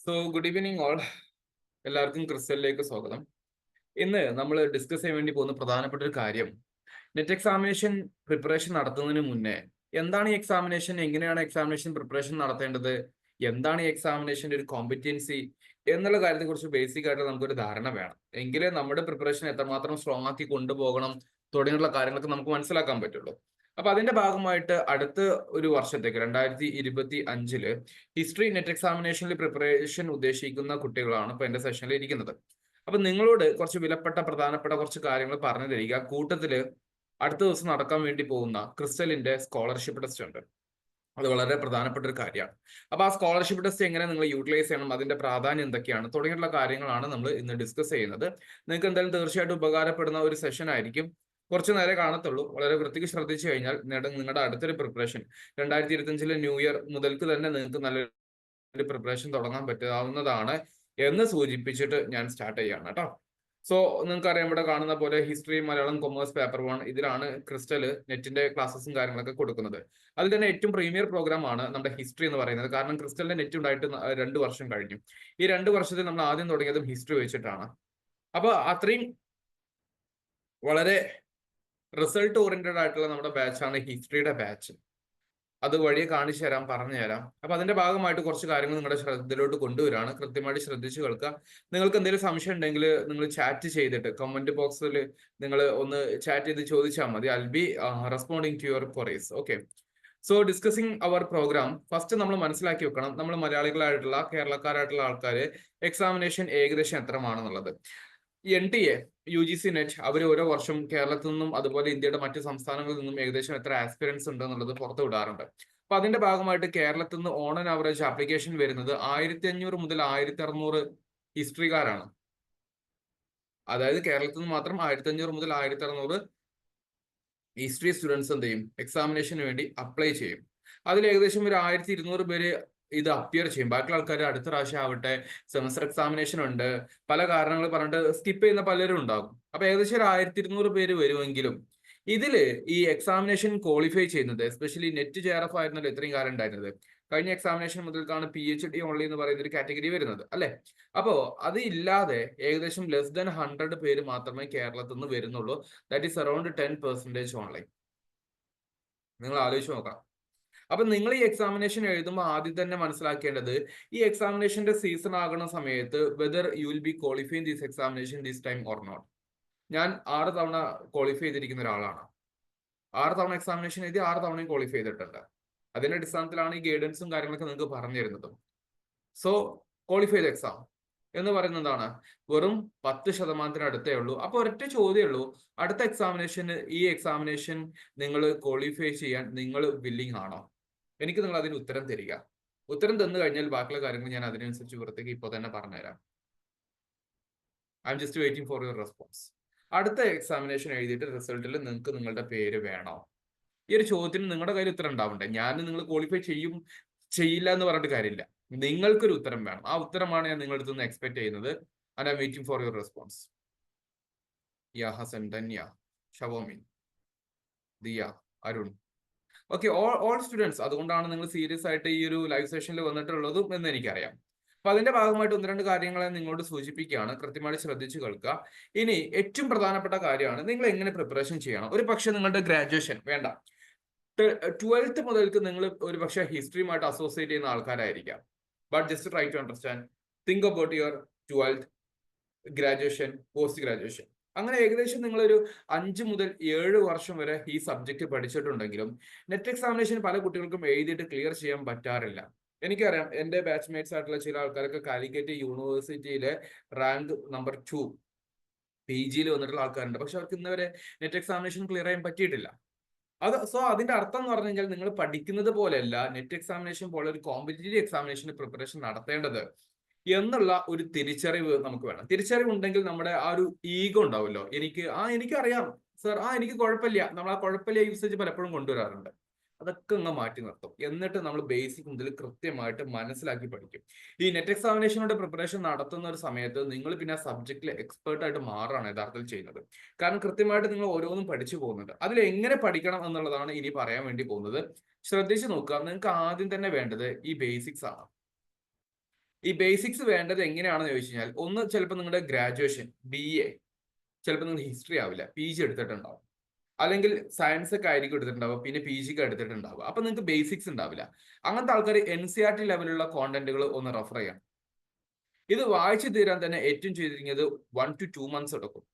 Good evening all. എല്ലാവർക്കും ക്രിസ്റ്റലിലേക്ക് സ്വാഗതം. ഇന്ന് നമ്മൾ ഡിസ്കസ് ചെയ്യാൻ വേണ്ടി പോകുന്ന പ്രധാനപ്പെട്ട ഒരു കാര്യം, നെറ്റ് എക്സാമിനേഷൻ പ്രിപ്പറേഷൻ നടത്തുന്നതിന് മുന്നേ എന്താണ് ഈ എക്സാമിനേഷൻ, എങ്ങനെയാണ് എക്സാമിനേഷൻ പ്രിപ്പറേഷൻ നടത്തേണ്ടത്, എന്താണ് ഈ എക്സാമിനേഷന്റെ ഒരു കോമ്പറ്റൻസി എന്നുള്ള കാര്യത്തെ കുറിച്ച് ബേസിക് ആയിട്ട് നമുക്കൊരു ധാരണ വേണം. എങ്കിലേ നമ്മുടെ പ്രിപ്പറേഷൻ എത്രമാത്രം സ്ട്രോങ് ആക്കി കൊണ്ടുപോകണം തുടങ്ങിയുള്ള കാര്യങ്ങളൊക്കെ നമുക്ക് മനസ്സിലാക്കാൻ പറ്റുള്ളൂ. അപ്പൊ അതിന്റെ ഭാഗമായിട്ട് അടുത്ത ഒരു വർഷത്തേക്ക് 2025 ഹിസ്റ്ററി നെറ്റ് എക്സാമിനേഷനിൽ പ്രിപ്പറേഷൻ ഉദ്ദേശിക്കുന്ന കുട്ടികളാണ് ഇപ്പൊ എന്റെ സെഷനിൽ ഇരിക്കുന്നത്. അപ്പൊ നിങ്ങളോട് കുറച്ച് വിലപ്പെട്ട പ്രധാനപ്പെട്ട കുറച്ച് കാര്യങ്ങൾ പറഞ്ഞു തരിക. കൂട്ടത്തില് അടുത്ത ദിവസം നടക്കാൻ വേണ്ടി പോകുന്ന ക്രിസ്റ്റലിന്റെ സ്കോളർഷിപ്പ് ടെസ്റ്റ് ഉണ്ട്. അത് വളരെ പ്രധാനപ്പെട്ട ഒരു കാര്യമാണ്. അപ്പൊ ആ സ്കോളർഷിപ്പ് ടെസ്റ്റ് എങ്ങനെ നിങ്ങൾ യൂട്ടിലൈസ് ചെയ്യണം, അതിന്റെ പ്രാധാന്യം എന്തൊക്കെയാണ് തുടങ്ങിയിട്ടുള്ള കാര്യങ്ങളാണ് നമ്മൾ ഇന്ന് ഡിസ്കസ് ചെയ്യുന്നത്. നിങ്ങൾക്ക് എന്തായാലും തീർച്ചയായിട്ടും ഉപകാരപ്പെടുന്ന ഒരു സെഷൻ ആയിരിക്കും. കുറച്ചു നേരം കാണത്തുള്ളൂ. വളരെ വൃത്തിക്ക് ശ്രദ്ധിച്ചു കഴിഞ്ഞാൽ നിങ്ങളുടെ അടുത്തൊരു പ്രിപ്പറേഷൻ 2025 ന്യൂ ഇയർ മുതൽക്ക് തന്നെ നിങ്ങൾക്ക് നല്ലൊരു പ്രിപ്പറേഷൻ തുടങ്ങാൻ പറ്റാവുന്നതാണ് എന്ന് സൂചിപ്പിച്ചിട്ട് ഞാൻ സ്റ്റാർട്ട് ചെയ്യാണ് കേട്ടോ. നിങ്ങൾക്കറിയാം, ഇവിടെ കാണുന്ന പോലെ ഹിസ്റ്ററി, മലയാളം, കൊമേഴ്സ്, പേപ്പർ 1 ഇതിലാണ് ക്രിസ്റ്റൽ നെറ്റിന്റെ ക്ലാസ്സസും കാര്യങ്ങളൊക്കെ കൊടുക്കുന്നത്. അതിൽ തന്നെ ഏറ്റവും പ്രീമിയർ പ്രോഗ്രാം ആണ് നമ്മുടെ ഹിസ്റ്ററി എന്ന് പറയുന്നത്. കാരണം ക്രിസ്റ്റലിന്റെ നെറ്റ് ഉണ്ടായിട്ട് 2 വർഷം കഴിഞ്ഞു. ഈ 2 വർഷത്തിൽ നമ്മൾ ആദ്യം തുടങ്ങിയതും ഹിസ്റ്ററി വെച്ചിട്ടാണ്. അപ്പൊ അത്രയും വളരെ റിസൾട്ട് ഓറിയന്റഡ് ആയിട്ടുള്ള നമ്മുടെ ബാച്ചാണ് ഹിസ്റ്ററിയുടെ ബാച്ച്. അത് വഴിയെ കാണിച്ചു തരാം, പറഞ്ഞു തരാം. അപ്പൊ അതിന്റെ ഭാഗമായിട്ട് കുറച്ച് കാര്യങ്ങൾ നിങ്ങളുടെ ശ്രദ്ധയിലോട്ട് കൊണ്ടുവരാണ്. കൃത്യമായിട്ട് ശ്രദ്ധിച്ചു കേൾക്കുക. നിങ്ങൾക്ക് എന്തെങ്കിലും സംശയം ഉണ്ടെങ്കിൽ നിങ്ങൾ ചാറ്റ് ചെയ്തിട്ട് കമന്റ് ബോക്സിൽ നിങ്ങൾ ഒന്ന് ചാറ്റ് ചെയ്ത് ചോദിച്ചാൽ മതി. I will be responding to your queries. Okay. Discussing our program. First നമ്മൾ മനസ്സിലാക്കി വെക്കണം, നമ്മൾ മലയാളികളായിട്ടുള്ള കേരളക്കാരായിട്ടുള്ള ആൾക്കാര് എക്സാമിനേഷൻ ഏകദേശം എത്രമാണെന്നുള്ളത്. NTA UGC നെറ്റ് അവർ ഓരോ വർഷം കേരളത്തിൽ നിന്നും അതുപോലെ ഇന്ത്യയുടെ മറ്റു സംസ്ഥാനങ്ങളിൽ നിന്നും ഏകദേശം എത്ര ആസ്പിറൻസ് ഉണ്ട് എന്നുള്ളത് പുറത്തു വിടാറുണ്ട്. അപ്പൊ അതിന്റെ ഭാഗമായിട്ട് കേരളത്തിൽ നിന്ന് ഓൺ ആൻ ആവറേജ് ആപ്ലിക്കേഷൻ വരുന്നത് 1500 മുതൽ 1600 ഹിസ്റ്ററിക്കാരാണ്. അതായത് കേരളത്തിൽ നിന്ന് മാത്രം 1500 മുതൽ 1600 ഹിസ്റ്ററി സ്റ്റുഡൻസ് എന്ത് ചെയ്യും, എക്സാമിനേഷന് വേണ്ടി അപ്ലൈ ചെയ്യും. അതിൽ ഏകദേശം ഒരു 1200 പേര് ഇത് അപ്പിയർ ചെയ്യും. ബാക്കിയുള്ള ആൾക്കാർ അടുത്ത പ്രാവശ്യം ആവട്ടെ, സെമസ്റ്റർ എക്സാമിനേഷൻ ഉണ്ട്, പല കാരണങ്ങൾ പറഞ്ഞിട്ട് സ്കിപ്പ് ചെയ്യുന്ന പലരും ഉണ്ടാകും. അപ്പൊ ഏകദേശം ഒരു 1200 പേര് വരുമെങ്കിലും ഇതില് ഈ എക്സാമിനേഷൻ ക്വാളിഫൈ ചെയ്യുന്നത്, എസ്പെഷ്യലി നെറ്റ് JRF ആയിരുന്നല്ലോ ഇത്രയും കാലം ഉണ്ടായിരുന്നത്. കഴിഞ്ഞ എക്സാമിനേഷൻ മുതൽക്കാണ് PhD ഓൺലി എന്ന് പറയുന്ന ഒരു കാറ്റഗറി വരുന്നത് അല്ലെ. അപ്പോ അത് ഇല്ലാതെ ഏകദേശം ലെസ് ദാൻ 100 പേര് മാത്രമേ കേരളത്തിൽ നിന്ന് വരുന്നുള്ളൂ. That is around 10% online. നിങ്ങൾ ആലോചിച്ച് നോക്കാം. അപ്പൊ നിങ്ങൾ ഈ എക്സാമിനേഷൻ എഴുതുമ്പോൾ ആദ്യം തന്നെ മനസ്സിലാക്കേണ്ടത്, ഈ എക്സാമിനേഷന്റെ സീസൺ ആകുന്ന സമയത്ത് whether you will be qualify this examination this time or not. ഞാൻ 6 തവണ ക്വാളിഫൈ ചെയ്തിരിക്കുന്ന ഒരാളാണ്. 6 തവണ എക്സാമിനേഷൻ എഴുതി 6 തവണയും ക്വാളിഫൈ ചെയ്തിട്ടുണ്ട്. അതിന്റെ അടിസ്ഥാനത്തിലാണ് ഈ ഗൈഡൻസും കാര്യങ്ങളൊക്കെ നിങ്ങൾക്ക് പറഞ്ഞു തരുന്നതും. ക്വാളിഫൈ ദ എക്സാം എന്ന് പറയുന്നതാണ് വെറും 10% അടുത്തേ ഉള്ളൂ. അപ്പൊ ഒരൊറ്റ ചോദ്യമേ ഉള്ളൂ, അടുത്ത എക്സാമിനേഷന് ഈ എക്സാമിനേഷൻ നിങ്ങൾ ക്വാളിഫൈ ചെയ്യാൻ നിങ്ങൾ വില്ലിങ് ആണോ? എനിക്ക് നിങ്ങൾ അതിന് ഉത്തരം തരിക. ഉത്തരം തന്നു കഴിഞ്ഞാൽ ബാക്കിയുള്ള കാര്യങ്ങൾ ഞാൻ അതിനനുസരിച്ച് പുറത്തേക്ക് ഇപ്പോൾ തന്നെ പറഞ്ഞുതരാം. I am just waiting for your response. അടുത്ത എക്സാമിനേഷൻ എഴുതിയിട്ട് റിസൾട്ടിൽ നിങ്ങൾക്ക് നിങ്ങളുടെ പേര് വേണോ? ഈ ഒരു ചോദ്യത്തിന് നിങ്ങളുടെ കയ്യിൽ ഉത്തരം ഉണ്ടാവണ്ടേ. നിങ്ങൾ ക്വാളിഫൈ ചെയ്യില്ല എന്ന് പറഞ്ഞിട്ട് കാര്യമില്ല. നിങ്ങൾക്കൊരു ഉത്തരം വേണം. ആ ഉത്തരമാണ് ഞാൻ നിങ്ങളുടെ അടുത്ത് നിന്ന് എക്സ്പെക്ട് ചെയ്യുന്നത്. And I am waiting for your response. യാ Hasan, Dhanya, Xiaomi, Diya, Arun. Okay, all students. അതുകൊണ്ടാണ് നിങ്ങൾ സീരിയസ് ആയിട്ട് ഈ ഒരു ലൈവ് സെഷനിൽ വന്നിട്ടുള്ളതും എന്ന് എനിക്കറിയാം. അപ്പൊ അതിന്റെ ഭാഗമായിട്ട് 1-2 കാര്യങ്ങളെ നിങ്ങളോട് സൂചിപ്പിക്കുകയാണ്. കൃത്യമായിട്ട് ശ്രദ്ധിച്ചു കേൾക്കുക. ഇനി ഏറ്റവും പ്രധാനപ്പെട്ട കാര്യമാണ് നിങ്ങൾ എങ്ങനെ പ്രിപ്പറേഷൻ ചെയ്യണം. ഒരു പക്ഷെ നിങ്ങളുടെ ഗ്രാജുവേഷൻ വേണ്ട, 12th മുതൽക്ക് നിങ്ങൾ ഒരു പക്ഷേ ഹിസ്റ്ററിയുമായിട്ട് അസോസിയേറ്റ് ചെയ്യുന്ന ആൾക്കാരായിരിക്കാം. But just try to understand, think about your 12th, graduation, post graduation. അങ്ങനെ ഏകദേശം നിങ്ങളൊരു 5 മുതൽ 7 വർഷം വരെ ഈ സബ്ജക്ട് പഠിച്ചിട്ടുണ്ടെങ്കിലും നെറ്റ് എക്സാമിനേഷൻ പല കുട്ടികൾക്കും എഴുതിയിട്ട് ക്ലിയർ ചെയ്യാൻ പറ്റാറില്ല. എനിക്കറിയാം, എന്റെ ബാച്ച്മേറ്റ്സ് ആയിട്ടുള്ള ചില ആൾക്കാരൊക്കെ കാലിക്കറ്റ് യൂണിവേഴ്സിറ്റിയിലെ റാങ്ക് നമ്പർ 2 PG വന്നിട്ടുള്ള ആൾക്കാരുണ്ട്. പക്ഷെ അവർക്ക് ഇന്നുവരെ നെറ്റ് എക്സാമിനേഷൻ ക്ലിയർ ചെയ്യാൻ പറ്റിയിട്ടില്ല. അതിന്റെ അർത്ഥം എന്ന് പറഞ്ഞു കഴിഞ്ഞാൽ നിങ്ങൾ പഠിക്കുന്നത് പോലെയല്ല നെറ്റ് എക്സാമിനേഷൻ പോലെ ഒരു കോമ്പറ്റേറ്റീവ് എക്സാമിനേഷന് പ്രിപ്പറേഷൻ നടത്തേണ്ടത് എന്നുള്ള ഒരു തിരിച്ചറിവ് നമുക്ക് വേണം. തിരിച്ചറിവ് ഉണ്ടെങ്കിൽ നമ്മുടെ ആ ഒരു ഈഗോ ഉണ്ടാവുമല്ലോ, എനിക്കറിയാം സർ, എനിക്ക് കുഴപ്പമില്ല. നമ്മൾ ആ കുഴപ്പമില്ല യൂസേജ് പലപ്പോഴും കൊണ്ടുവരാറുണ്ട്. അതൊക്കെ അങ്ങ് മാറ്റി നിർത്തും. എന്നിട്ട് നമ്മൾ ബേസിക് മുതൽ കൃത്യമായിട്ട് മനസ്സിലാക്കി പഠിക്കും. ഈ നെറ്റ് എക്സാമിനേഷനുടെ പ്രിപ്പറേഷൻ നടത്തുന്ന ഒരു സമയത്ത് നിങ്ങൾ പിന്നെ ആ സബ്ജക്റ്റിലെ എക്സ്പേർട്ട് ആയിട്ട് മാറാണ് യഥാർത്ഥത്തിൽ ചെയ്യുന്നത്. കാരണം കൃത്യമായിട്ട് നിങ്ങൾ ഓരോന്നും പഠിച്ചു പോകുന്നുണ്ട്. അതിൽ എങ്ങനെ പഠിക്കണം എന്നുള്ളതാണ് ഇനി പറയാൻ വേണ്ടി പോകുന്നത്. ശ്രദ്ധിച്ചു നോക്കുക. നിങ്ങൾക്ക് ആദ്യം തന്നെ വേണ്ടത് ഈ ബേസിക്സ് ആണ്. ഈ ബേസിക്സ് വേണ്ടത് എങ്ങനെയാണെന്ന് ചോദിച്ചു കഴിഞ്ഞാൽ, ഒന്ന് ചിലപ്പോൾ നിങ്ങളുടെ ഗ്രാജുവേഷൻ BA, ചിലപ്പോൾ നിങ്ങൾ ഹിസ്റ്ററി ആവില്ല, PG എടുത്തിട്ടുണ്ടാവും, അല്ലെങ്കിൽ സയൻസ് ഒക്കെ ആയിരിക്കും എടുത്തിട്ടുണ്ടാവുക, പിന്നെ PGക്ക് എടുത്തിട്ടുണ്ടാവുക. അപ്പൊ നിങ്ങൾക്ക് ബേസിക്സ് ഉണ്ടാവില്ല. അങ്ങനത്തെ ആൾക്കാർ NCERT ലെവലുള്ള കോണ്ടന്റുകൾ ഒന്ന് റെഫർ ചെയ്യാം. ഇത് വായിച്ചു തീരാൻ തന്നെ ഏറ്റവും ചെയ്തിരിക്കുന്നത് 1 to 2 months എടുക്കും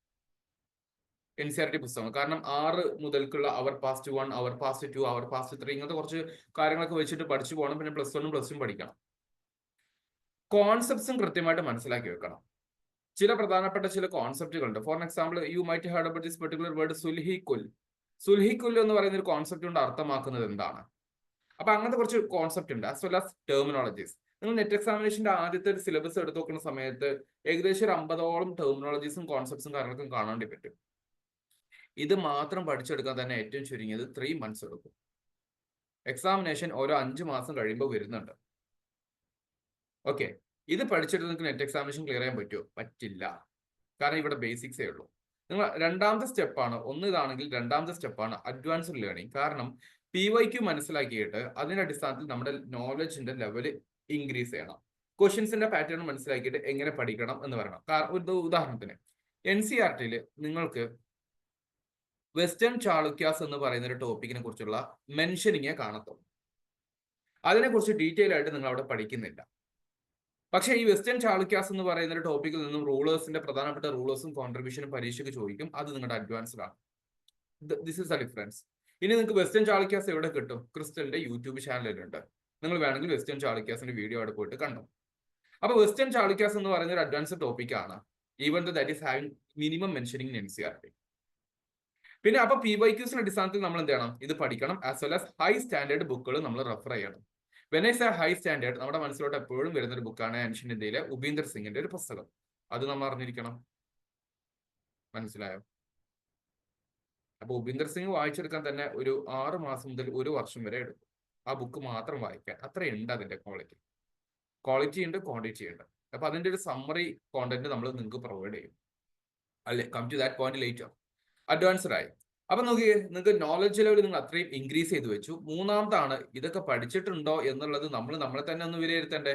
NCERT പുസ്തകം. കാരണം 6 മുതൽക്കുള്ള അവർ പാസ്റ്റ് 1, അവർ പാസ്റ്റ് 2, അവർ പാസ്റ്റ് 3 ഇങ്ങനത്തെ കുറച്ച് കാര്യങ്ങളൊക്കെ വെച്ചിട്ട് പഠിച്ചു പോകണം. പിന്നെ +1 +2 പഠിക്കണം. കോൺസെപ്റ്റ്സും കൃത്യമായിട്ട് മനസ്സിലാക്കി വെക്കണം. ചില പ്രധാനപ്പെട്ട ചില കോൺസെപ്റ്റുകളുണ്ട്. For example, you might heard about this particular word സുൽഹിക്കുൽ. സുൽഹിക്കുൽ എന്ന് പറയുന്ന ഒരു കോൺസെപ്റ്റ് കൊണ്ട് അർത്ഥമാക്കുന്നത് എന്താണ്? അപ്പൊ അങ്ങനത്തെ കുറച്ച് കോൺസെപ്റ്റ് ഉണ്ട്, ആസ് വെൽ ആസ് ടെർമിനോളജീസ്. നിങ്ങൾ നെറ്റ് എക്സാമിനേഷന്റെ ആദ്യത്തെ ഒരു സിലബസ് എടുത്ത് നോക്കുന്ന സമയത്ത് ഏകദേശം ഒരു 50ഓളം ടെർമിനോളജീസും കോൺസെപ്റ്റ്സും കാര്യങ്ങളൊക്കെ കാണാൻ വേണ്ടി പറ്റും. ഇത് മാത്രം പഠിച്ചെടുക്കാൻ തന്നെ ഏറ്റവും ചുരുങ്ങിയത് 3 months എടുക്കും. എക്സാമിനേഷൻ ഓരോ 5 മാസം കഴിയുമ്പോൾ വരുന്നുണ്ട്. ഓക്കെ, ഇത് പഠിച്ചിട്ട് നിങ്ങൾക്ക് നെറ്റ് എക്സാമിനേഷൻ ക്ലിയർ ചെയ്യാൻ പറ്റുമോ? പറ്റില്ല. കാരണം ഇവിടെ ബേസിക്സേ ഉള്ളൂ. നിങ്ങൾ രണ്ടാമത്തെ സ്റ്റെപ്പാണ്, ഒന്ന് ഇതാണെങ്കിൽ രണ്ടാമത്തെ സ്റ്റെപ്പാണ് അഡ്വാൻസ്ഡ് ലേണിംഗ്. കാരണം PYQ മനസ്സിലാക്കിയിട്ട് അതിന്റെ അടിസ്ഥാനത്തിൽ നമ്മുടെ നോളജിന്റെ ലെവൽ ഇൻക്രീസ് ചെയ്യണം. ക്വസ്റ്റ്യൻസിന്റെ പാറ്റേൺ മനസ്സിലാക്കിയിട്ട് എങ്ങനെ പഠിക്കണം എന്ന് പറയണം. ഒരു ഉദാഹരണത്തിന് NCERT-ൽ നിങ്ങൾക്ക് വെസ്റ്റേൺ ചാളുക്യാസ് എന്ന് പറയുന്ന ഒരു ടോപ്പിക്കിനെ കുറിച്ചുള്ള മെൻഷനിങ്ങേ കാണത്തുള്ളൂ. അതിനെക്കുറിച്ച് ഡീറ്റെയിൽ ആയിട്ട് നിങ്ങൾ അവിടെ പഠിക്കുന്നില്ല. പക്ഷേ ഈ വെസ്റ്റേൺ ചാളുക്യാസ് എന്ന് പറയുന്ന ഒരു ടോപ്പിക്കിൽ നിന്നും റൂളേഴ്സിന്റെ പ്രധാനപ്പെട്ട റൂളേഴ്സും കോൺട്രിബ്യൂഷനും പരീക്ഷയ്ക്ക് ചോദിക്കും. അത് നിങ്ങളുടെ അഡ്വാൻസ്ഡ് ആണ്. This is A difference. ഇനി നിങ്ങൾക്ക് വെസ്റ്റേൺ ചാളുക്യാസ് എവിടെ കിട്ടും? ക്രിസ്റ്റലിന്റെ യൂട്യൂബ് ചാനലിലുണ്ട്. നിങ്ങൾ വേണമെങ്കിൽ വെസ്റ്റേൺ ചാളുക്യാസിന്റെ വീഡിയോ അവിടെ പോയിട്ട് കണ്ടു. അപ്പൊ വെസ്റ്റേൺ ചാളുക്യാസ് എന്ന് പറയുന്ന ഒരു അഡ്വാൻസ്ഡ് ടോപ്പിക്കാണ്, even that is having minimum mentioning in NCERT. പിന്നെ അപ്പൊ PYQസിന്റെ അടിസ്ഥാനത്തിൽ നമ്മൾ എന്ത് ചെയ്യണം? ഇത് പഠിക്കണം. As well as high standard ബുക്കുകൾ നമ്മൾ റെഫർ ചെയ്യണം. When I say high standard, നമ്മുടെ മനസ്സിലോട്ട് എപ്പോഴും വരുന്ന ഒരു ബുക്കാണ് ഏൻഷ്യന്റ് ഇന്ത്യയിലെ ഉപീന്ദർ സിംഗിന്റെ ഒരു പുസ്തകം. അത് നമ്മൾ അറിഞ്ഞിരിക്കണം. മനസ്സിലായോ? അപ്പൊ ഉപീന്ദർ സിംഗ് വായിച്ചെടുക്കാൻ തന്നെ ഒരു 6 മാസം മുതൽ 1 വർഷം വരെ എടുക്കും. ആ ബുക്ക് മാത്രം വായിക്കാൻ. അത്രയുണ്ട് അതിന്റെ ക്വാളിറ്റി ഉണ്ട്, ക്വാണ്ടിറ്റി ഉണ്ട്. അപ്പൊ അതിന്റെ ഒരു സമ്മറി കോണ്ടന്റ് നമ്മൾ നിങ്ങൾക്ക് പ്രൊവൈഡ് ചെയ്യും. അല്ലെ, come to that point later. Advanced ആയി. അപ്പൊ നോക്കിയേ, നിങ്ങൾക്ക് നോളജ് ലെവൽ നിങ്ങൾ അത്രയും ഇൻക്രീസ് ചെയ്ത് വെച്ചു. മൂന്നാമതാണ്, ഇതൊക്കെ പഠിച്ചിട്ടുണ്ടോ എന്നുള്ളത് നമ്മളെ തന്നെ ഒന്ന് വിലയിരുത്തണ്ടേ.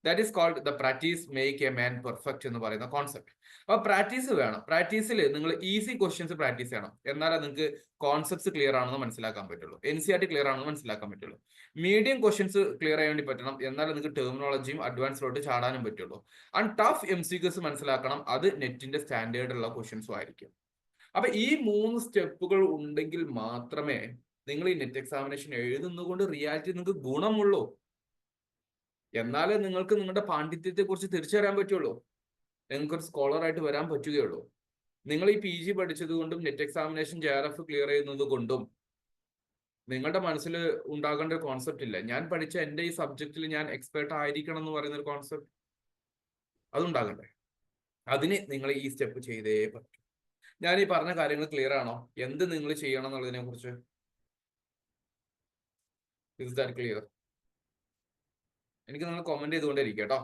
That is called the practice make a man perfect എന്ന് പറയുന്ന കോൺസെപ്റ്റ്. അപ്പൊ പ്രാക്ടീസ് വേണം. പ്രാക്ടീസിൽ നിങ്ങൾ ഈസി ക്വസ്റ്റ്യൻസ് പ്രാക്ടീസ് ചെയ്യണം. എന്നാലേ നിങ്ങൾക്ക് കോൺസെപ്റ്റ്സ് ക്ലിയർ ആണെന്ന് മനസ്സിലാക്കാൻ പറ്റുള്ളൂ, NCERT ക്ലിയർ ആണെന്ന് മനസ്സിലാക്കാൻ പറ്റുള്ളൂ. മീഡിയം ക്വസ്റ്റ്യൻസ് ക്ലിയർ ചെയ്യാൻ വേണ്ടി പറ്റണം. എന്നാലേ നിങ്ങൾക്ക് ടെർമിനോളജിയും അഡ്വാൻസിലോട്ട് ചാടാനും പറ്റുള്ളൂ. ആൻഡ് ടഫ് MCQs മനസ്സിലാക്കണം. അത് നെറ്റിന്റെ സ്റ്റാൻഡേർഡുള്ള ക്വസ്റ്റ്യൻസും ആയിരിക്കും. അപ്പൊ ഈ 3 സ്റ്റെപ്പുകൾ ഉണ്ടെങ്കിൽ മാത്രമേ നിങ്ങൾ ഈ നെറ്റ് എക്സാമിനേഷൻ എഴുതുന്നതുകൊണ്ട് റിയാലിറ്റി നിങ്ങൾക്ക് ഗുണമുള്ളൂ. എന്നാലേ നിങ്ങൾക്ക് നിങ്ങളുടെ പാണ്ഡിത്യത്തെ കുറിച്ച് തിരിച്ചറിയാൻ പറ്റുള്ളൂ. നിങ്ങൾക്കൊരു സ്കോളറായിട്ട് വരാൻ പറ്റുകയുള്ളൂ. നിങ്ങൾ ഈ PG പഠിച്ചത് കൊണ്ടും നെറ്റ് എക്സാമിനേഷൻ JRF ക്ലിയർ ചെയ്യുന്നത് കൊണ്ടും നിങ്ങളുടെ മനസ്സിൽ ഉണ്ടാകേണ്ട ഒരു കോൺസെപ്റ്റ് ഇല്ല, ഞാൻ പഠിച്ച എൻ്റെ ഈ സബ്ജക്റ്റിൽ ഞാൻ എക്സ്പേർട്ട് ആയിരിക്കണം എന്ന് പറയുന്ന ഒരു കോൺസെപ്റ്റ്. അതുണ്ടാകണ്ടേ? അതിന് നിങ്ങൾ ഈ സ്റ്റെപ്പ് ചെയ്തേ പറ്റും. ഞാൻ ഈ പറഞ്ഞ കാര്യങ്ങൾ ക്ലിയർ ആണോ? എന്ത് നിങ്ങൾ ചെയ്യണം എന്നുള്ളതിനെ കുറിച്ച് ഇസ് ദാറ്റ് ക്ലിയർ? എനിക്ക് നിങ്ങൾ കമന്റ് ചെയ്തുകൊണ്ടിരിക്കുക കേട്ടോ.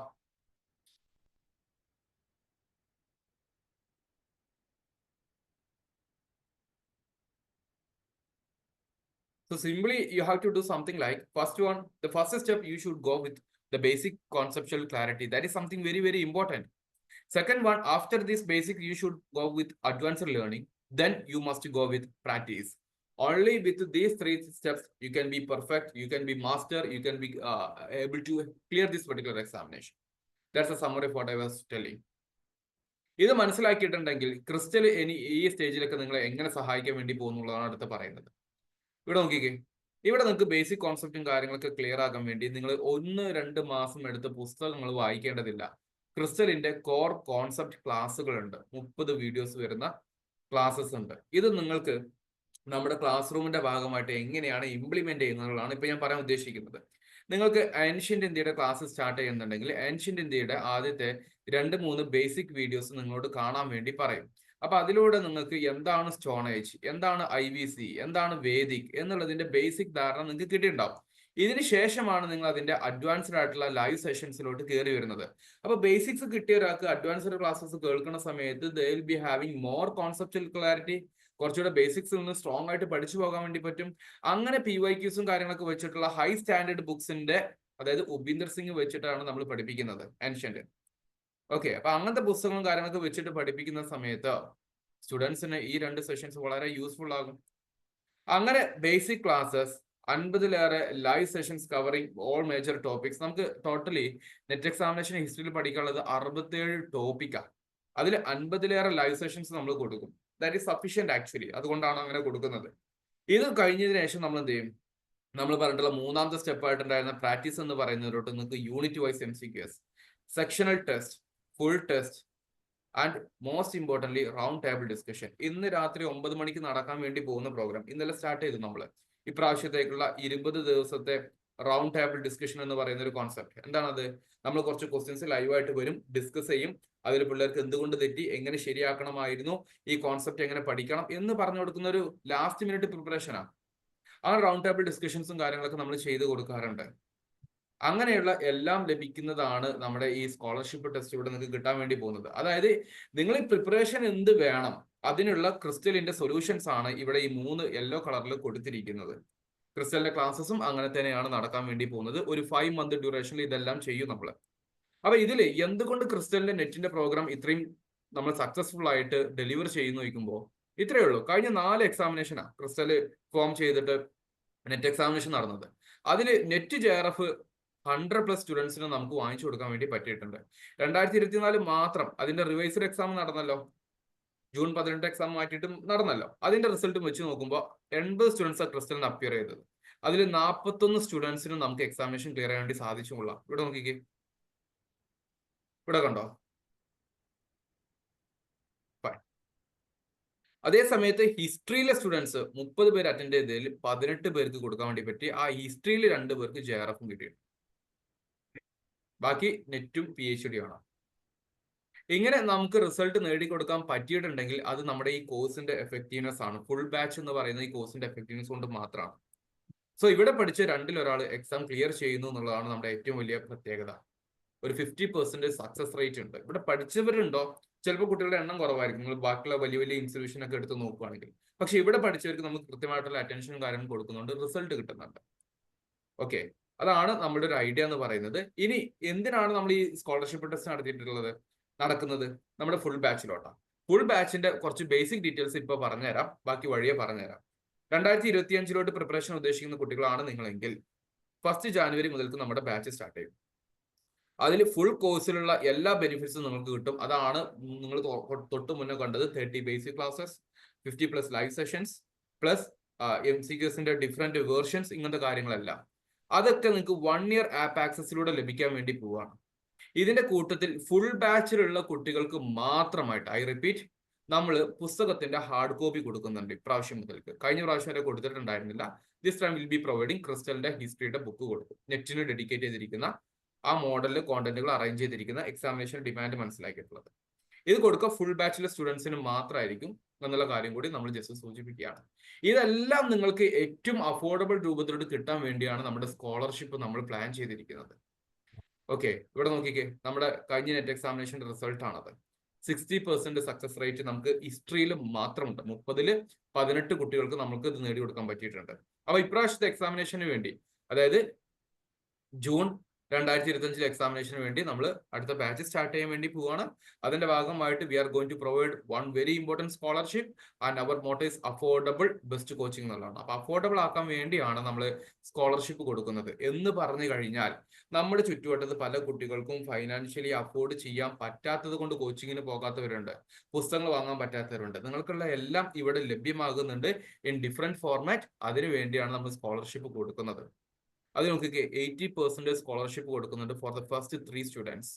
So simply you have to do something like, the first step you should go with the basic conceptual clarity. That is something very, very important. Second one, after this basic, you should go with advanced learning. Then you must go with practice. Only with these 3 steps, you can be perfect, you can be master, you can be able to clear this particular examination. That's a summary of what I was telling. ഇത് മനസ്സിലാക്കിയിട്ടുണ്ടെങ്കിൽ crystal ഈ സ്റ്റേജിലൊക്കെ നിങ്ങളെ എങ്ങനെ സഹായിക്കാൻ വേണ്ടി പോകുന്നുള്ളതാണ് അടുത്ത് പറയുന്നത്. ഇവിടെ നോക്കിക്കേ, ഇവിടെ നിങ്ങൾക്ക് ബേസിക് കോൺസെപ്റ്റും കാര്യങ്ങളൊക്കെ ക്ലിയർ ആക്കാൻ വേണ്ടി നിങ്ങൾ 1-2 മാസം എടുത്ത് പുസ്തകങ്ങൾ വായിക്കേണ്ടതില്ല. ക്രിസ്റ്റലിന്റെ കോർ കോൺസെപ്റ്റ് ക്ലാസ്സുകളുണ്ട്, 30 വീഡിയോസ് വരുന്ന ക്ലാസ്സസ് ഉണ്ട്. ഇത് നിങ്ങൾക്ക് നമ്മുടെ ക്ലാസ് റൂമിന്റെ ഭാഗമായിട്ട് എങ്ങനെയാണ് ഇംപ്ലിമെന്റ് ചെയ്യുന്നതാണ് ഇപ്പൊ ഞാൻ പറയാൻ ഉദ്ദേശിക്കുന്നത്. നിങ്ങൾക്ക് ഏൻഷ്യന്റ് ഇന്ത്യയുടെ ക്ലാസ് സ്റ്റാർട്ട് ചെയ്യുന്നുണ്ടെങ്കിൽ ഏൻഷ്യന്റ് ഇന്ത്യയുടെ ആദ്യത്തെ 2-3 ബേസിക് വീഡിയോസ് നിങ്ങളോട് കാണാൻ വേണ്ടി പറയും. അപ്പൊ അതിലൂടെ നിങ്ങൾക്ക് എന്താണ് സ്റ്റോൺ ഏജ്, എന്താണ് IVC, എന്താണ് വേദിക് എന്നുള്ളതിന്റെ ബേസിക് ധാരണ നിങ്ങൾക്ക് കിട്ടിയിട്ടുണ്ടാവും. ഇതിന് ശേഷമാണ് നിങ്ങൾ അതിന്റെ അഡ്വാൻസ്ഡ് ആയിട്ടുള്ള ലൈവ് സെഷൻസിലോട്ട് കയറി വരുന്നത്. അപ്പൊ ബേസിക്സ് കിട്ടിയ ഒരാൾക്ക് അഡ്വാൻസ്ഡ് ക്ലാസ്സസ് കേൾക്കുന്ന സമയത്ത് they will be having more conceptual clarity. കുറച്ചുകൂടെ ബേസിക്സിൽ നിന്ന് സ്ട്രോങ് ആയിട്ട് പഠിച്ചു പോകാൻ വേണ്ടി പറ്റും. അങ്ങനെ PYQസും കാര്യങ്ങളൊക്കെ വെച്ചിട്ടുള്ള ഹൈ സ്റ്റാൻഡേർഡ് ബുക്സിന്റെ അതായത് ഉപീന്ദർ സിംഗ് വെച്ചിട്ടാണ് നമ്മൾ പഠിപ്പിക്കുന്നത് ആൻഷ്യന്റ്. ഓക്കെ, അപ്പൊ അങ്ങനത്തെ പുസ്തകങ്ങളും കാര്യങ്ങളൊക്കെ വെച്ചിട്ട് പഠിപ്പിക്കുന്ന സമയത്ത് സ്റ്റുഡൻസിന് ഈ 2 സെഷൻസ് വളരെ യൂസ്ഫുൾ ആകും. അങ്ങനെ ബേസിക് ക്ലാസ്സസ്, 50-ലേറെ live sessions covering all major topics. നമുക്ക് ടോട്ടലി നെറ്റ് എക്സാമിനേഷൻ ഹിസ്റ്ററിയിൽ പഠിക്കാനുള്ളത് 67 ടോപ്പിക്കാണ്. അതിൽ 50-ലേറെ ലൈവ് സെഷൻസ് നമ്മൾ കൊടുക്കും. That is sufficient actually. അതുകൊണ്ടാണ് അങ്ങനെ കൊടുക്കുന്നത്. ഇത് കഴിഞ്ഞതിന് ശേഷം നമ്മൾ എന്ത് ചെയ്യും? നമ്മൾ പറഞ്ഞിട്ടുള്ള മൂന്നാമത്തെ സ്റ്റെപ്പ് ആയിട്ടുണ്ടായിരുന്ന പ്രാക്ടീസ് എന്ന് പറയുന്നതിലോട്ട് നിങ്ങൾക്ക് unit wise MCQs, sectional test, full test and most importantly round table discussion. ഇന്ന് രാത്രി 9 മണിക്ക് നടക്കാൻ വേണ്ടി പോകുന്ന പ്രോഗ്രാം ഇന്നലെ സ്റ്റാർട്ട് ചെയ്തു നമ്മൾ. ഇപ്രാവശ്യത്തേക്കുള്ള 20 ദിവസത്തെ റൗണ്ട് ടേബിൾ ഡിസ്കഷൻ എന്ന് പറയുന്ന ഒരു കോൺസെപ്റ്റ്. എന്താണത്? നമ്മൾ കുറച്ച് ക്വസ്റ്റ്യൻസ് ലൈവായിട്ട് വരും, ഡിസ്കസ് ചെയ്യും. അതിൽ പിള്ളേർക്ക് എന്തുകൊണ്ട് തെറ്റി, എങ്ങനെ ശരിയാക്കണമായിരുന്നു, ഈ കോൺസെപ്റ്റ് എങ്ങനെ പഠിക്കണം എന്ന് പറഞ്ഞു കൊടുക്കുന്ന ഒരു ലാസ്റ്റ് മിനിറ്റ് പ്രിപ്പറേഷനാണ്. ആ റൗണ്ട് ടേബിൾ ഡിസ്കഷൻസും കാര്യങ്ങളൊക്കെ നമ്മൾ ചെയ്ത് കൊടുക്കാറുണ്ട്. അങ്ങനെയുള്ള എല്ലാം ലഭിക്കുന്നതാണ് നമ്മുടെ ഈ സ്കോളർഷിപ്പ് ടെസ്റ്റ് ഇവിടെ നിങ്ങൾക്ക് കിട്ടാൻ വേണ്ടി പോകുന്നത്. അതായത് നിങ്ങൾ ഈ പ്രിപ്പറേഷൻ എന്ത് വേണം അതിനുള്ള ക്രിസ്റ്റലിന്റെ സൊല്യൂഷൻസ് ആണ് ഇവിടെ ഈ 3 യെല്ലോ കളറിൽ കൊടുത്തിരിക്കുന്നത്. ക്രിസ്റ്റലിന്റെ ക്ലാസ്സസും അങ്ങനെ തന്നെയാണ് നടക്കാൻ വേണ്ടി പോകുന്നത്. ഒരു 5 മന്ത് ഡ്യൂറേഷനിൽ ഇതെല്ലാം ചെയ്യും നമ്മൾ. അപ്പൊ ഇതിൽ എന്തുകൊണ്ട് ക്രിസ്റ്റലിന്റെ നെറ്റിന്റെ പ്രോഗ്രാം ഇത്രയും നമ്മൾ സക്സസ്ഫുൾ ആയിട്ട് ഡെലിവർ ചെയ്യുന്നു ചോദിക്കുമ്പോൾ ഇത്രയേ ഉള്ളൂ. കഴിഞ്ഞ 4 എക്സാമിനേഷനാണ് ക്രിസ്റ്റൽ ഫോം ചെയ്തിട്ട് നെറ്റ് എക്സാമിനേഷൻ നടന്നത്. അതിൽ നെറ്റ് JRF 100+ സ്റ്റുഡൻസിന് നമുക്ക് വാങ്ങിച്ചു കൊടുക്കാൻ വേണ്ടി പറ്റിയിട്ടുണ്ട്. 2024 മാത്രം അതിന്റെ റിവൈസ്ഡ് എക്സാം നടന്നല്ലോ, ജൂൺ 18 എക്സാം മാറ്റിയിട്ടും നടന്നല്ലോ. അതിന്റെ റിസൾട്ടും വെച്ച് നോക്കുമ്പോൾ 80 സ്റ്റുഡൻസ് ക്രിസ്റ്റലിന് അപ്പിയർ ചെയ്തത്. അതിൽ 41 സ്റ്റുഡൻസിന് നമുക്ക് എക്സാമിനേഷൻ ക്ലിയർ ചെയ്യാൻ വേണ്ടി സാധിച്ചുള്ള. ഇവിടെ നോക്കിക്കേ, ഇവിടെ കണ്ടോ? അതേ സമയത്ത് ഹിസ്റ്ററിയിലെ സ്റ്റുഡൻസ് 30 പേര് അറ്റൻഡ് ചെയ്തതിൽ 18 പേർക്ക് കൊടുക്കാൻ വേണ്ടി പറ്റി. ആ ഹിസ്റ്ററിയിൽ 2 പേർക്ക് JRF കിട്ടിയിട്ടുണ്ട്. ബാക്കി നെറ്റും PhD ആണ്. ഇങ്ങനെ നമുക്ക് റിസൾട്ട് നേടിക്കൊടുക്കാൻ പറ്റിയിട്ടുണ്ടെങ്കിൽ അത് നമ്മുടെ ഈ കോഴ്സിന്റെ എഫക്റ്റീവ്നെസ് ആണ്. ഫുൾ ബാച്ച് എന്ന് പറയുന്ന ഈ കോഴ്സിന്റെ എഫക്റ്റീവ്നെസ് കൊണ്ട് മാത്രമാണ്. സോ ഇവിടെ പഠിച്ച 2-ൽ ഒരാൾ എക്സാം ക്ലിയർ ചെയ്യുന്നു എന്നുള്ളതാണ് നമ്മുടെ ഏറ്റവും വലിയ പ്രത്യേകത. ഒരു 50% സക്സസ് റേറ്റ് ഉണ്ട്. ഇവിടെ പഠിച്ചവരുണ്ടോ? ചിലപ്പോൾ കുട്ടികളുടെ എണ്ണം കുറവായിരിക്കും നിങ്ങൾ ബാക്കിയുള്ള വലിയ വലിയ ഇൻസ്റ്റിറ്റ്യൂഷൻ ഒക്കെ എടുത്ത് നോക്കുകയാണെങ്കിൽ. പക്ഷെ ഇവിടെ പഠിച്ചവർക്ക് നമുക്ക് കൃത്യമായിട്ടുള്ള അറ്റൻഷനും കാര്യങ്ങളും കൊടുക്കുന്നുണ്ട്, റിസൾട്ട് കിട്ടുന്നുണ്ട്. ഓക്കെ, അതാണ് നമ്മുടെ ഒരു ഐഡിയ എന്ന് പറയുന്നത്. ഇനി എന്തിനാണ് നമ്മൾ ഈ സ്കോളർഷിപ്പ് ടെസ്റ്റ് നടക്കുന്നത്? നമ്മുടെ ഫുൾ ബാച്ചിലോട്ടാണ്. ഫുൾ ബാച്ചിന്റെ കുറച്ച് ബേസിക് ഡീറ്റെയിൽസ് ഇപ്പൊ പറഞ്ഞുതരാം, ബാക്കി വഴിയെ പറഞ്ഞുതരാം. 2025 പ്രിപ്പറേഷൻ ഉദ്ദേശിക്കുന്ന കുട്ടികളാണ് നിങ്ങളെങ്കിൽ 1 ജാനുവരി മുതൽക്ക് നമ്മുടെ ബാച്ച് സ്റ്റാർട്ട് ചെയ്യും. അതിൽ ഫുൾ കോഴ്സിലുള്ള എല്ലാ ബെനിഫിറ്റ്സും നിങ്ങൾക്ക് കിട്ടും. അതാണ് നിങ്ങൾ തൊട്ട് മുന്നേ കണ്ടത്. 30 basic classes, 50+ live sessions, plus MCQസിന്റെ ഡിഫറെന്റ് വേർഷൻസ്, ഇങ്ങനത്തെ കാര്യങ്ങളെല്ലാം. അതൊക്കെ നിങ്ങൾക്ക് 1 ഇയർ ആപ്പ് ആക്സസിലൂടെ ലഭിക്കാൻ വേണ്ടി പോവാണ്. ഇതിന്റെ കൂട്ടത്തിൽ ഫുൾ ബാച്ചിലുള്ള കുട്ടികൾക്ക് മാത്രമായിട്ട്, ഐ റിപ്പീറ്റ്, നമ്മൾ പുസ്തകത്തിന്റെ ഹാർഡ് കോപ്പി കൊടുക്കുന്നുണ്ട് ഇപ്രാവശ്യം മുതൽക്ക്. കഴിഞ്ഞ പ്രാവശ്യം വരെ കൊടുത്തിട്ടുണ്ടായിരുന്നില്ല. This time will be providing ക്രിസ്റ്റലിന്റെ ഹിസ്റ്ററിയുടെ ബുക്ക് കൊടുക്കും. നെറ്റിന് ഡെഡിക്കേറ്റ് ചെയ്തിരിക്കുന്ന ആ മോഡലിൽ കോണ്ടന്റുകൾ അറേഞ്ച് ചെയ്തിരിക്കുന്ന എക്സാമിനേഷൻ ഡിമാൻഡ് മനസ്സിലാക്കിയിട്ടുള്ളത്. ഇത് കൊടുക്കുക ഫുൾ ബാച്ചിലെ സ്റ്റുഡൻസിന് മാത്രമായിരിക്കും എന്നുള്ള കാര്യം കൂടി നമ്മൾ ജസ്റ്റ് സൂചിപ്പിക്കുകയാണ്. ഇതെല്ലാം നിങ്ങൾക്ക് ഏറ്റവും അഫോർഡബിൾ രൂപത്തിലോട്ട് കിട്ടാൻ വേണ്ടിയാണ് നമ്മുടെ സ്കോളർഷിപ്പ് നമ്മൾ പ്ലാൻ ചെയ്തിരിക്കുന്നത്. ഓക്കെ, ഇവിടെ നോക്കിക്കേ, നമ്മുടെ കഴിഞ്ഞ നെറ്റ് എക്സാമിനേഷൻ റിസൾട്ട് ആണത്. 60% സക്സസ് റേറ്റ് നമുക്ക് ഹിസ്റ്ററിയിൽ മാത്രമുണ്ട്. 30-ൽ 18 കുട്ടികൾക്ക് നമുക്ക് ഇത് നേടിക്കൊടുക്കാൻ പറ്റിയിട്ടുണ്ട്. അപ്പൊ ഇപ്രാവശ്യത്തെ എക്സാമിനേഷന് വേണ്ടി, അതായത് ജൂൺ 2025 എക്സാമിനേഷന് വേണ്ടി നമ്മൾ അടുത്ത ബാച്ച് സ്റ്റാർട്ട് ചെയ്യാൻ വേണ്ടി പോവുകയാണ്. അതിന്റെ ഭാഗമായിട്ട് we are going to provide 1 very important scholarship and our motto is affordable best coaching എന്നുള്ളതാണ്. അപ്പൊ അഫോർഡബിൾ ആക്കാൻ വേണ്ടിയാണ് നമ്മൾ സ്കോളർഷിപ്പ് കൊടുക്കുന്നത്. എന്ന് പറഞ്ഞു കഴിഞ്ഞാൽ നമ്മുടെ ചുറ്റുവട്ടത്ത് പല കുട്ടികൾക്കും ഫൈനാൻഷ്യലി അഫോർഡ് ചെയ്യാൻ പറ്റാത്തത് കൊണ്ട് കോച്ചിങ്ങിന് പോകാത്തവരുണ്ട്, പുസ്തകങ്ങൾ വാങ്ങാൻ പറ്റാത്തവരുണ്ട്. നിങ്ങൾക്കുള്ള എല്ലാം ഇവിടെ ലഭ്യമാകുന്നുണ്ട് ഇൻ ഡിഫറെന്റ് ഫോർമാറ്റ്. അതിനു വേണ്ടിയാണ് നമ്മൾ സ്കോളർഷിപ്പ് കൊടുക്കുന്നത്. അത് നോക്കിക്കേ, 80% സ്കോളർഷിപ്പ് കൊടുക്കുന്നുണ്ട് ഫോർ ദ ഫസ്റ്റ് 3 സ്റ്റുഡൻസ്.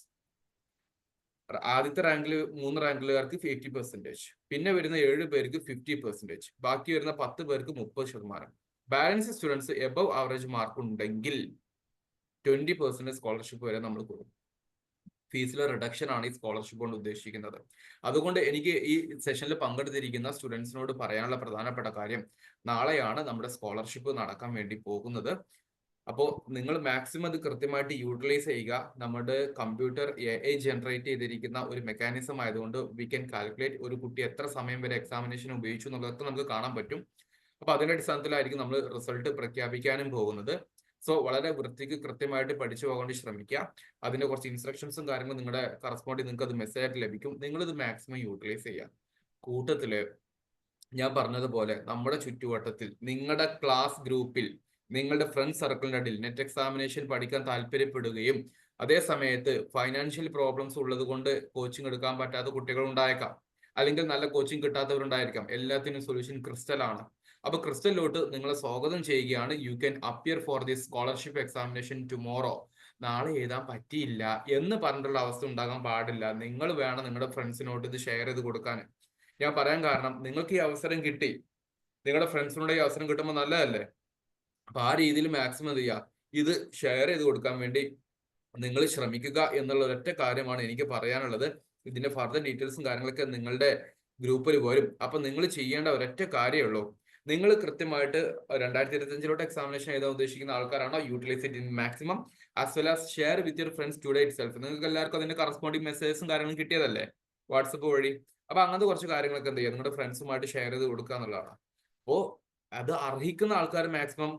ആദ്യത്തെ റാങ്കിൽ 3 റാങ്കിലുകാർക്ക് 80%, പിന്നെ വരുന്ന 7 പേർക്ക് 50%, ബാക്കി വരുന്ന 10 പേർക്ക് 30%. Balance students above average mark ഉണ്ടെങ്കിൽ 20% സ്കോളർഷിപ്പ് വരെ നമ്മൾ കൊടുക്കും. ഫീസിലെ റിഡക്ഷൻ ആണ് ഈ സ്കോളർഷിപ്പ് കൊണ്ട് ഉദ്ദേശിക്കുന്നത്. അതുകൊണ്ട് എനിക്ക് ഈ സെഷനിൽ പങ്കെടുത്തിരിക്കുന്ന സ്റ്റുഡൻസിനോട് പറയാനുള്ള പ്രധാനപ്പെട്ട കാര്യം, നാളെയാണ് നമ്മുടെ സ്കോളർഷിപ്പ് നടക്കാൻ വേണ്ടി പോകുന്നത്. അപ്പോൾ നിങ്ങൾ മാക്സിമം അത് കൃത്യമായിട്ട് യൂട്ടിലൈസ് ചെയ്യുക. നമ്മുടെ കമ്പ്യൂട്ടർ AI ജനറേറ്റ് ചെയ്തിരിക്കുന്ന ഒരു മെക്കാനിസം ആയതുകൊണ്ട് വി ക്യാൻ കാൽക്കുലേറ്റ് ഒരു കുട്ടി എത്ര സമയം വരെ എക്സാമിനേഷൻ ഉപയോഗിച്ചു എന്നുള്ളതൊക്കെ നമുക്ക് കാണാൻ പറ്റും. അപ്പൊ അതിന്റെ അടിസ്ഥാനത്തിലായിരിക്കും നമ്മൾ റിസൾട്ട് പ്രഖ്യാപിക്കാനും പോകുന്നത്. സോ വളരെ വൃത്തിക്ക് കൃത്യമായിട്ട് പഠിച്ചു പോകാൻ വേണ്ടി ശ്രമിക്കുക. അതിന്റെ കുറച്ച് ഇൻസ്ട്രക്ഷൻസും കാര്യങ്ങളും നിങ്ങളുടെ കറസ്പോണ്ടിങ് നിങ്ങൾക്ക് അത് മെസ്സേജ് ആയിട്ട് ലഭിക്കും. നിങ്ങളിത് മാക്സിമം യൂട്ടിലൈസ് ചെയ്യുക. കൂട്ടത്തില് ഞാൻ പറഞ്ഞതുപോലെ നമ്മുടെ ചുറ്റുവട്ടത്തിൽ, നിങ്ങളുടെ ക്ലാസ് ഗ്രൂപ്പിൽ, നിങ്ങളുടെ ഫ്രണ്ട് സർക്കിളിന്റെ ഇടയിൽ നെറ്റ് എക്സാമിനേഷൻ പഠിക്കാൻ താല്പര്യപ്പെടുകയും അതേ സമയത്ത് ഫൈനാൻഷ്യൽ പ്രോബ്ലംസ് ഉള്ളത് കൊണ്ട് കോച്ചിങ് എടുക്കാൻ പറ്റാത്ത കുട്ടികൾ ഉണ്ടായേക്കാം, അല്ലെങ്കിൽ നല്ല കോച്ചിങ് കിട്ടാത്തവരുണ്ടായിരിക്കാം. എല്ലാത്തിനും സൊല്യൂഷൻ ക്രിസ്റ്റൽ ആണ്. അപ്പൊ ക്രിസ്റ്റലിലോട്ട് നിങ്ങളെ സ്വാഗതം ചെയ്യുകയാണ്. You can appear for the scholarship examination tomorrow. നാളെ എഴുതാൻ പറ്റിയില്ല എന്ന് പറഞ്ഞിട്ടുള്ള അവസ്ഥ ഉണ്ടാകാൻ പാടില്ല. നിങ്ങൾ വേണം നിങ്ങളുടെ ഫ്രണ്ട്സിനോട് ഇത് ഷെയർ ചെയ്ത് കൊടുക്കാൻ. ഞാൻ പറയാൻ കാരണം, നിങ്ങൾക്ക് ഈ അവസരം കിട്ടി, നിങ്ങളുടെ ഫ്രണ്ട്സിനോട് ഈ അവസരം കിട്ടുമ്പോൾ നല്ലതല്ലേ? അപ്പൊ ആ രീതിയിൽ മാക്സിമം എന്ത് ചെയ്യുക, ഇത് ഷെയർ ചെയ്ത് കൊടുക്കാൻ വേണ്ടി നിങ്ങൾ ശ്രമിക്കുക എന്നുള്ള ഒരൊറ്റ കാര്യമാണ് എനിക്ക് പറയാനുള്ളത്. ഇതിന്റെ ഫർദർ ഡീറ്റെയിൽസും കാര്യങ്ങളൊക്കെ നിങ്ങളുടെ ഗ്രൂപ്പിൽ വരും. അപ്പൊ നിങ്ങൾ ചെയ്യേണ്ട ഒരൊറ്റ കാര്യമേ ഉള്ളൂ. നിങ്ങൾ കൃത്യമായിട്ട് 2025 എക്സാമിനേഷൻ എഴുതാൻ ഉദ്ദേശിക്കുന്ന ആൾക്കാരാണോ, utilise it in maximum as well as share with your friends today itself. നിങ്ങൾക്ക് എല്ലാവർക്കും അതിന്റെ കറസ്പോണ്ടിങ് മെസ്സേജസും കാര്യങ്ങളും കിട്ടിയതല്ലേ വാട്സപ്പ് വഴി? അപ്പൊ അങ്ങനത്തെ കുറച്ച് കാര്യങ്ങളൊക്കെ എന്ത് ചെയ്യുക, നിങ്ങളുടെ ഫ്രണ്ട്സുമായിട്ട് ഷെയർ ചെയ്ത് കൊടുക്കുക എന്നുള്ളതാണ്. അപ്പോ അത് അർഹിക്കുന്ന ആൾക്കാർ മാക്സിമം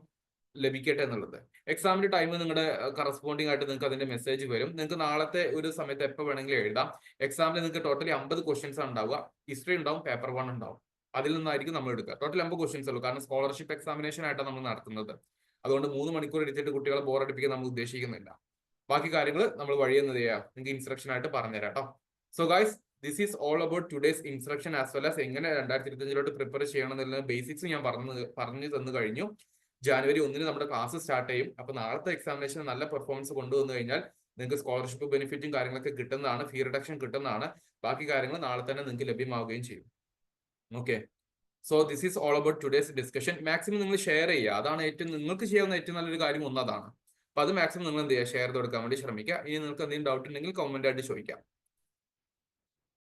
ലഭിക്കട്ടെ എന്നുള്ളത്. എക്സാമിന്റെ ടൈം നിങ്ങളുടെ കറസ്പോണ്ടിങ് ആയിട്ട് നിങ്ങൾക്ക് അതിന്റെ മെസ്സേജ് വരും. നിങ്ങൾക്ക് നാളത്തെ ഒരു സമയത്ത് എപ്പോൾ വേണമെങ്കിലും എഴുതാം. എക്സാമിൽ നിങ്ങൾക്ക് ടോട്ടലി 50 ക്വസ്റ്റ്യൻസ് ആണ് ഉണ്ടാവുക. ഹിസ്റ്ററി ഉണ്ടാവും, പേപ്പർ 1 ഉണ്ടാവും. അതിൽ നിന്നായിരിക്കും നമ്മൾ എടുക്കുക. ടോട്ടൽ 50 ക്വസ്റ്റ്യൻസ് ഉള്ളൂ. കാരണം സ്കോളർഷിപ്പ് എക്സാമിനേഷൻ ആയിട്ടാണ് നമ്മൾ നടത്തുന്നത്. അതുകൊണ്ട് 3 മണിക്കൂർ എടുത്തിട്ട് കുട്ടികളെ ബോറടിപ്പിക്കാൻ നമ്മൾ ഉദ്ദേശിക്കുന്നില്ല. ബാക്കി കാര്യങ്ങൾ നമ്മൾ വഴിയെന്നത് ചെയ്യാം, നിങ്ങൾക്ക് ഇൻസ്ട്രക്ഷൻ ആയിട്ട് പറഞ്ഞുതരാം കേട്ടോ. So guys, this is all about today's instruction as well as എങ്ങനെ 2025 പ്രിപ്പയർ ചെയ്യണം എന്നുള്ള ബേസിക്സ് ഞാൻ പറഞ്ഞു തന്നു കഴിഞ്ഞു. ജാനുവരി 1 നമ്മുടെ ക്ലാസ് സ്റ്റാർട്ട് ചെയ്യും. അപ്പൊ നാളത്തെ എക്സാമിനേഷൻ നല്ല പെർഫോമൻസ് കൊണ്ടുവന്നു കഴിഞ്ഞാൽ നിങ്ങൾക്ക് സ്കോളർഷിപ്പ് ബെനിഫിറ്റും കാര്യങ്ങളൊക്കെ കിട്ടുന്നതാണ്, ഫീ റിഡക്ഷൻ കിട്ടുന്നതാണ്. ബാക്കി കാര്യങ്ങൾ നാളെ തന്നെ നിങ്ങൾക്ക് ലഭ്യമാവുകയും ചെയ്യും. Okay, so this is all about today's discussion. Maximum നിങ്ങൾ ഷെയർ ചെയ്യുക. അതാണ് നിങ്ങൾക്ക് ചെയ്യാവുന്ന ഏറ്റവും നല്ലൊരു കാര്യം ഒന്നതാണ്. അപ്പൊ അത് മാക്സിമം നിങ്ങൾ എന്ത് ചെയ്യുക, ഷെയർ ചെയ്ത് കൊടുക്കാൻ വേണ്ടി ശ്രമിക്കുക. ഇനി നിങ്ങൾക്ക് എന്തെങ്കിലും ഡൗട്ട് ഉണ്ടെങ്കിൽ കമന്റ് ആയിട്ട് ചോദിക്കാം.